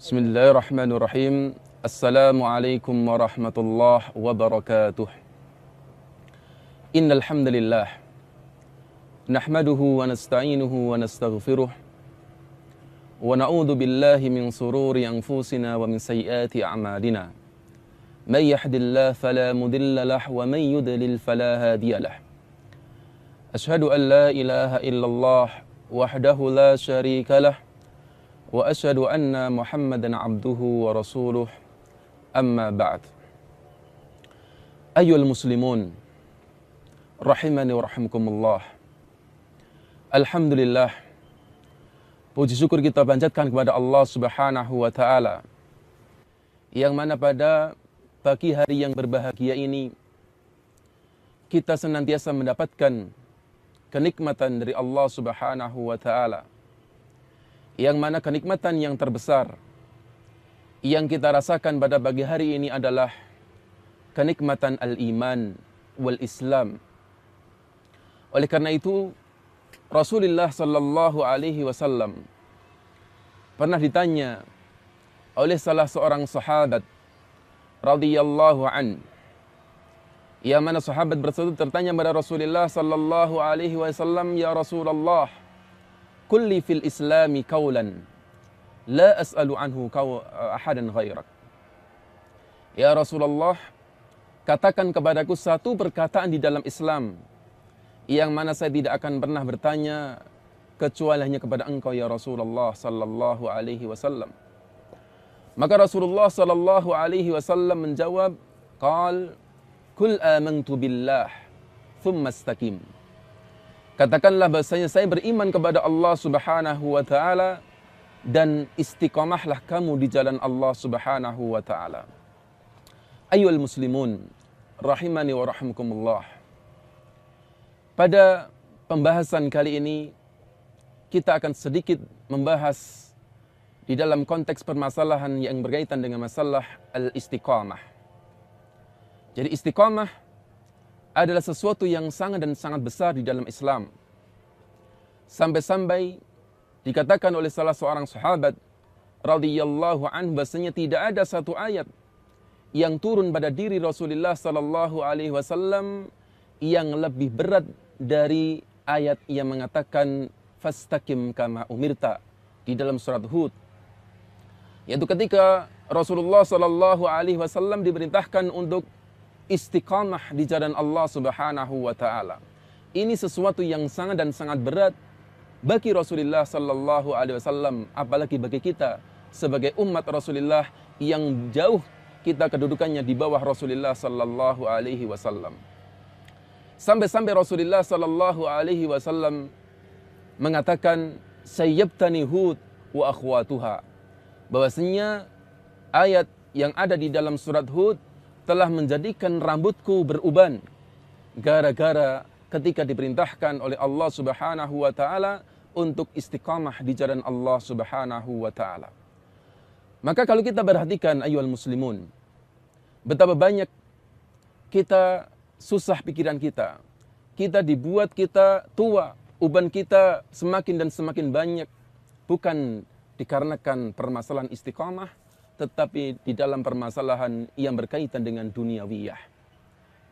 Bismillahirrahmanirrahim. Assalamualaikum warahmatullahi wabarakatuh. Innal hamdalillah nahmaduhu wa nasta'inuhu wa nastaghfiruh wa na'udzu billahi min sururi anfusina wa min sayyiati a'malina. May yahdihillahu fala mudilla lahu wa may yudlil fala hadiya lahu. Asyhadu an la ilaha illallah wahdahu la syarika lahu wa asyhadu anna Muhammadan abduhu wa rasuluh, amma ba'd. Ayyuhal muslimun rahimani wa rahimakumullah. Alhamdulillah, puji syukur kita panjatkan kepada Allah Subhanahu wa taala, yang mana pada pagi hari yang berbahagia ini kita senantiasa mendapatkan kenikmatan dari Allah Subhanahu wa taala, yang mana kenikmatan yang terbesar yang kita rasakan pada pagi hari ini adalah kenikmatan al-iman wal Islam. Oleh karena itu Rasulullah sallallahu alaihi wasallam pernah ditanya oleh salah seorang sahabat radhiyallahu an, yang mana sahabat tersebut bertanya kepada Rasulullah sallallahu alaihi wasallam, "Ya Rasulullah, kulli fil islami qawlan la as'alu anhu ahadan ghairak." Ya Rasulullah, katakan kepadaku satu perkataan di dalam Islam yang mana saya tidak akan pernah bertanya kecuali hanya kepada engkau ya Rasulullah sallallahu alaihi wasallam. Maka Rasulullah sallallahu alaihi wasallam menjawab, qal kul amantu billah thumma istaqim. Katakanlah bahasanya saya beriman kepada Allah Subhanahu wa taala dan istiqamahlah kamu di jalan Allah Subhanahu wa taala. Ayyuhal muslimun rahimani wa rahimakumullah. Pada pembahasan kali ini kita akan sedikit membahas di dalam konteks permasalahan yang berkaitan dengan masalah al-istiqamah. Jadi istiqamah adalah sesuatu yang sangat dan sangat besar di dalam Islam. Sampai-sampai dikatakan oleh salah seorang sahabat radhiyallahu anhu bahasanya tidak ada satu ayat yang turun pada diri Rasulullah sallallahu alaihi wasallam yang lebih berat dari ayat yang mengatakan fastaqim kama umirta di dalam surat Hud. Yaitu ketika Rasulullah sallallahu alaihi wasallam diperintahkan untuk istiqamah di jalan Allah Subhanahu wa taala. Ini sesuatu yang sangat dan sangat berat bagi Rasulullah sallallahu alaihi wasallam, apalagi bagi kita sebagai umat Rasulullah yang jauh kita kedudukannya di bawah Rasulullah sallallahu alaihi wasallam. Sampai-sampai Rasulullah sallallahu alaihi wasallam mengatakan sayyabtani Hud wa akhwatuha, bahwasanya ayat yang ada di dalam surat Hud telah menjadikan rambutku beruban gara-gara ketika diperintahkan oleh Allah Subhanahu wa taala untuk istiqamah di jalan Allah Subhanahu wa taala. Maka kalau kita perhatikan ayyuhal muslimun, betapa banyak kita susah pikiran kita. Kita dibuat kita tua, uban kita semakin dan semakin banyak, bukan dikarenakan permasalahan istiqamah, tetapi di dalam permasalahan yang berkaitan dengan duniawiyah,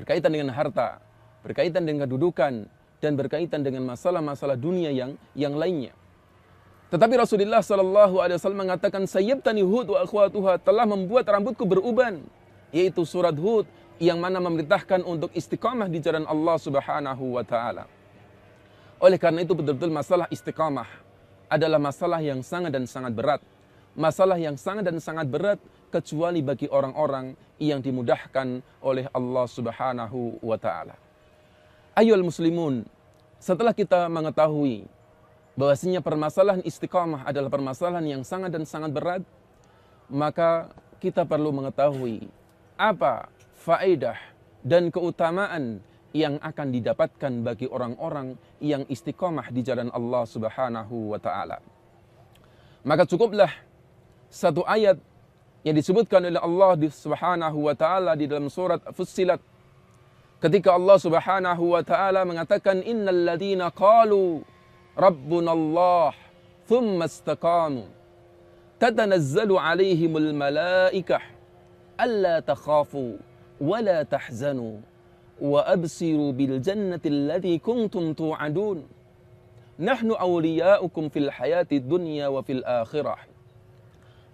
berkaitan dengan harta, berkaitan dengan kedudukan, dan berkaitan dengan masalah-masalah dunia yang lainnya. Tetapi Rasulullah sallallahu alaihi wasallam mengatakan sayyabtani Hud wa akhwatuha, telah membuat rambutku beruban, yaitu surat Hud yang mana memerintahkan untuk istiqamah di jalan Allah Subhanahu wa taala. Oleh karena itu betul-betul masalah istiqamah adalah masalah yang sangat dan sangat berat. Masalah yang sangat dan sangat berat kecuali bagi orang-orang yang dimudahkan oleh Allah Subhanahu wa taala. Ayyuhal muslimun, setelah kita mengetahui bahwasanya permasalahan istiqamah adalah permasalahan yang sangat dan sangat berat, maka kita perlu mengetahui apa faedah dan keutamaan yang akan didapatkan bagi orang-orang yang istiqamah di jalan Allah Subhanahu wa taala. Maka cukuplah satu ayat yang disebutkan oleh Allah Subhanahu wa taala di dalam surat Fussilat, ketika Allah Subhanahu wa taala mengatakan innal ladzina qalu rabbunallah thumma istaqamu tatanazzalu 'alaihimul malaikah alla takhafu wa la tahzanu wa absiru bil jannati allati kuntum tu'adun nahnu awliya'ukum fil hayati dunya wa fil akhirah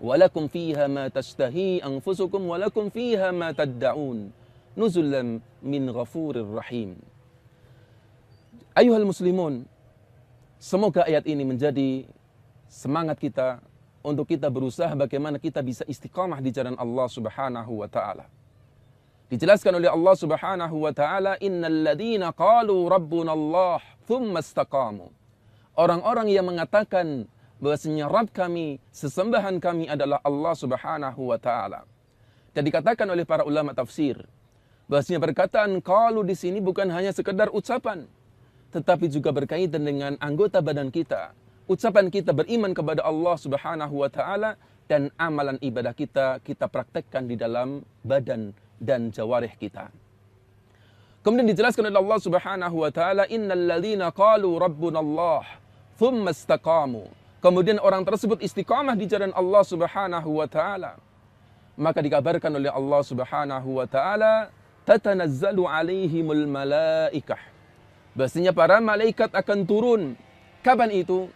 wa lakum fiha ma tashtahi anfusukum wa lakum fiha ma tad'un nuzulan min ghafurir rahim. Ayuhal muslimun, semoga ayat ini menjadi semangat kita untuk kita berusaha bagaimana kita bisa istiqamah di jalan Allah Subhanahu wa taala. Dijelaskan oleh Allah Subhanahu wa taala, innal ladzina qalu rabbuna Allah tsumma istaqamu. Orang-orang yang mengatakan bahwasanya Rabb kami, sesembahan kami adalah Allah Subhanahu wa taala. Dan dikatakan oleh para ulama tafsir bahwasanya perkataan qalu di sini bukan hanya sekedar ucapan, tetapi juga berkaitan dengan anggota badan kita. Ucapan kita beriman kepada Allah Subhanahu wa taala dan amalan ibadah kita praktekkan di dalam badan dan jawarih kita. Kemudian dijelaskan oleh Allah Subhanahu wa taala, innal ladzina qalu rabbunallah tsumma istaqamu. Kemudian orang tersebut istiqamah di jalan Allah Subhanahu wa taala. Maka dikabarkan oleh Allah Subhanahu wa taala, tatanazzalu 'alaihimul malaikah. Bahasanya para malaikat akan turun. Kapan itu?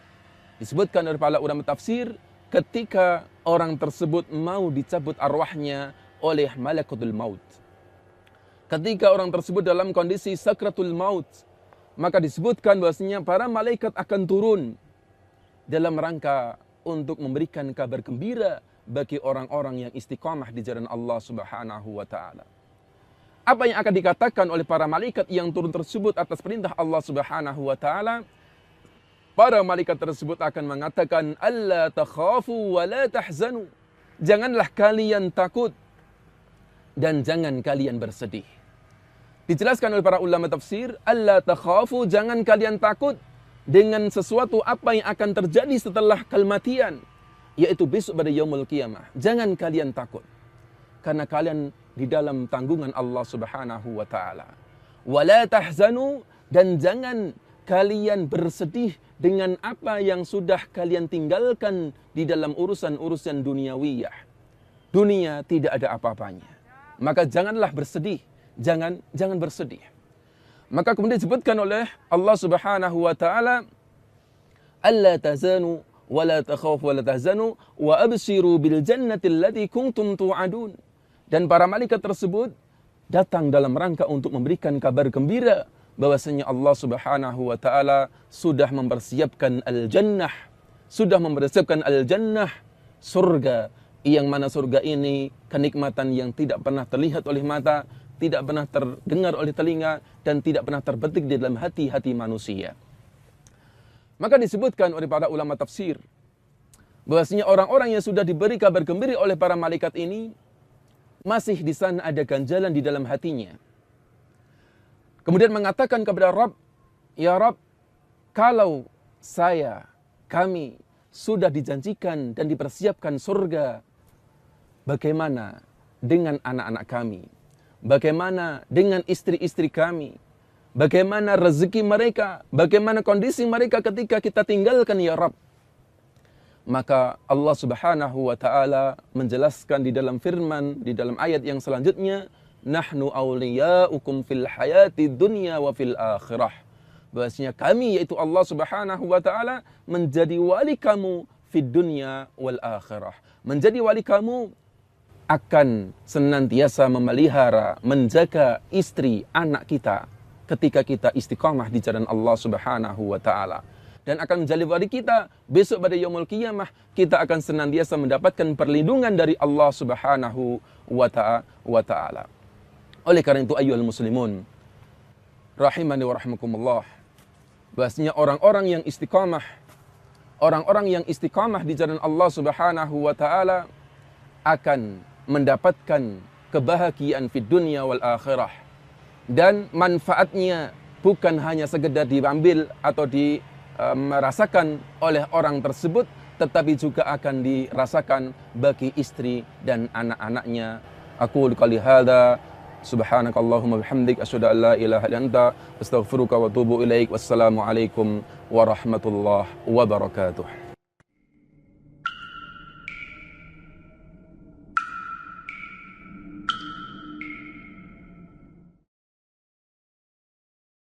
Disebutkan oleh para ulama tafsir, ketika orang tersebut mau dicabut arwahnya oleh malakutul maut. Ketika orang tersebut dalam kondisi sakratul maut, maka disebutkan bahasanya para malaikat akan turun dalam rangka untuk memberikan kabar gembira bagi orang-orang yang istiqamah di jalan Allah Subhanahu wa taala. Apa yang akan dikatakan oleh para malaikat yang turun tersebut atas perintah Allah Subhanahu wa taala? Para malaikat tersebut akan mengatakan, alla takhafu wa la tahzanu. Janganlah kalian takut dan jangan kalian bersedih. Dijelaskan oleh para ulama tafsir, alla takhafu, jangan kalian takut dengan sesuatu apa yang akan terjadi setelah kematian, yaitu besok pada yaumul qiyamah. Jangan kalian takut karena kalian di dalam tanggungan Allah Subhanahu wa taala. Wala tahzanu, dan jangan kalian bersedih dengan apa yang sudah kalian tinggalkan di dalam urusan-urusan duniawiyah. Dunia tidak ada apa-apanya. Maka janganlah bersedih, jangan bersedih. Maka kemudian disebutkan oleh Allah Subhanahu wa taala, alla tazanu wala takhafu wala tahzanu wa abshiru bil jannati allati kuntum tu'adun. Dan para malaikat tersebut datang dalam rangka untuk memberikan kabar gembira bahwasanya Allah Subhanahu wa taala sudah mempersiapkan al-jannah, surga, yang mana surga ini kenikmatan yang tidak pernah terlihat oleh mata, tidak pernah terdengar oleh telinga, dan tidak pernah terbetik di dalam hati-hati manusia. Maka disebutkan oleh para ulama tafsir bahwasanya orang-orang yang sudah diberi kabar gembira oleh para malaikat ini masih di sana ada ganjalan di dalam hatinya. Kemudian mengatakan kepada Rabb, ya Rabb, kalau kami sudah dijanjikan dan dipersiapkan surga, bagaimana dengan anak-anak kami? Bagaimana dengan istri-istri kami? Bagaimana rezeki mereka? Bagaimana kondisi mereka ketika kita tinggalkan ya Rabb? Maka Allah Subhanahu wa taala menjelaskan di dalam firman, di dalam ayat yang selanjutnya, nahnu awliya'ukum fil hayati dunya wa fil akhirah. Bahwasanya kami, yaitu Allah Subhanahu wa taala, menjadi wali kamu fid dunya wal akhirah. Menjadi wali kamu akan senantiasa memelihara, menjaga istri, anak kita ketika kita istiqamah di jalan Allah Subhanahu wa taala. Dan akan menjadi wali kita besok pada yaumul qiyamah, kita akan senantiasa mendapatkan perlindungan dari Allah Subhanahu wa taala. Oleh karena itu ayyuhal muslimun rahimani wa rahimakumullah, bahwasanya orang-orang yang istiqamah di jalan Allah Subhanahu wa taala akan mendapatkan kebahagiaan fid dunya wal akhirah, dan manfaatnya bukan hanya sekedar diambil atau merasakan oleh orang tersebut, tetapi juga akan dirasakan bagi istri dan anak-anaknya. Aku qouli hadza, subhanakallahumma bihamdik, asyhadu an la ilaha illa anta, astaghfiruka wa atubu ilaik. Wassalamu alaikum warahmatullahi wabarakatuh.